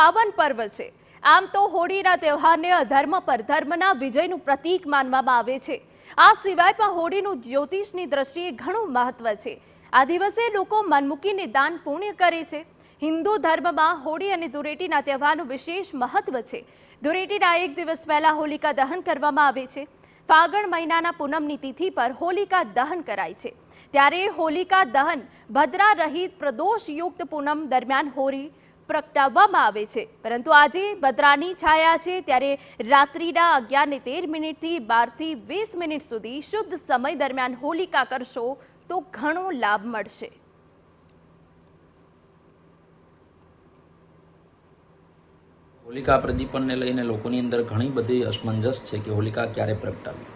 પાવન પર્વ છે। આમ તો હોળીના તહેવારને અધર્મ પર ધર્મના વિજયનું પ્રતીક માનવામાં આવે છે। આ સિવાય પણ હોળીનું જ્યોતિષની દ્રષ્ટિએ ઘણું મહત્વ છે। આ દિવસે લોકો મન મૂકીને દાન પુણ્ય કરે છે। હિન્દુ ધર્મમાં હોળી અને ધૂળેટીના તહેવારનું વિશેષ મહત્વ છે। ધૂળેટીના એક દિવસ પહેલા હોલિકા દહન કરવામાં આવે છે। ફાગણ મહિનાના પૂનમની તિથિ પર હોલિકા દહન કરાય છે। ત્યારે હોલિકા દહન ભદ્રા રહિત પ્રદોષયુક્ત પૂનમ દરમિયાન હોળી પ્રગટાવવામાં આવે છે। પરંતુ આજે ભદ્રાની છાયા છે, ત્યારે રાત્રિના 11:13 12 થી 20 મિનિટ સુધી શુદ્ધ સમય દરમિયાન હોલિકા કરશો તો ઘણો લાભ મળશે। હોલિકા પ્રદીપનને લઈને લોકોની અંદર ઘણી બધી અસમંજસ છે કે હોલિકા ક્યારે પ્રગટાવી।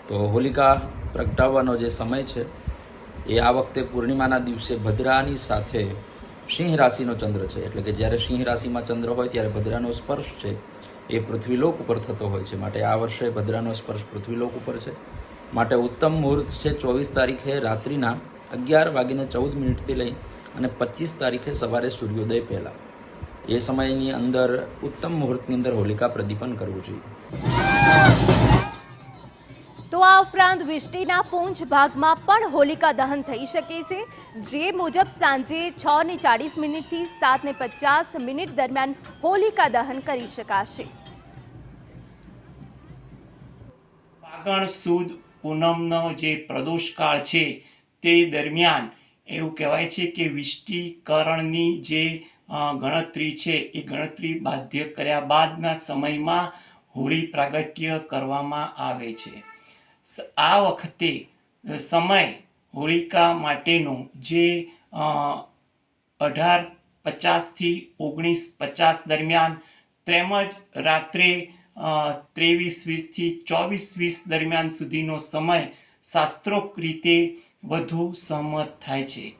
તો હોલિકા પ્રગટાવવાનો જે સમય છે એ આ વખતે પૂર્ણિમાના દિવસે ભદ્રાની સાથે સિંહ રાશિનો ચંદ્ર છે, એટલે કે જ્યારે સિંહ રાશિમાં ચંદ્ર હોય ત્યારે ભદ્રાનો સ્પર્શ છે એ પૃથ્વીલોક ઉપર થતો હોય છે। માટે આ વર્ષે ભદ્રાનો સ્પર્શ પૃથ્વીલોક ઉપર છે। માટે ઉત્તમ મુહૂર્ત છે 24 તારીખે રાત્રિના 11:14 લઈ અને 25 તારીખે સવારે સૂર્યોદય પહેલાં એ સમયની અંદર ઉત્તમ મુહૂર્તની અંદર હોલિકા પ્રદીપન કરવું જોઈએ। તો આ ઉપરાંત વિષ્ટિના પૂંછ ભાગમાં પણ હોલિકા દહન થઈ શકે છે, જે મુજબ સાંજે 6:40 થી 7:50 દરમિયાન હોલિકા દહન કરી શકાશે। ફાગણ સુદ પૂનમનો જે પ્રદોષકાળ છે તે દરમિયાન એવું કહેવાય છે કે વિષ્ટિકરણની જે ગણતરી છે એ ગણતરી બાધ્ય કર્યા બાદના સમયમાં હોળી પ્રાગટ્ય કરવામાં આવે છે। આ વખતે સમય હોલિકા માટેનો જે 18:50 થી 19:50 દરમિયાન તેમજ રાત્રે 23:20 થી 24:20 દરમિયાન સુધીનો સમય શાસ્ત્રોક્ત રીતે વધુ સહમત થાય છે।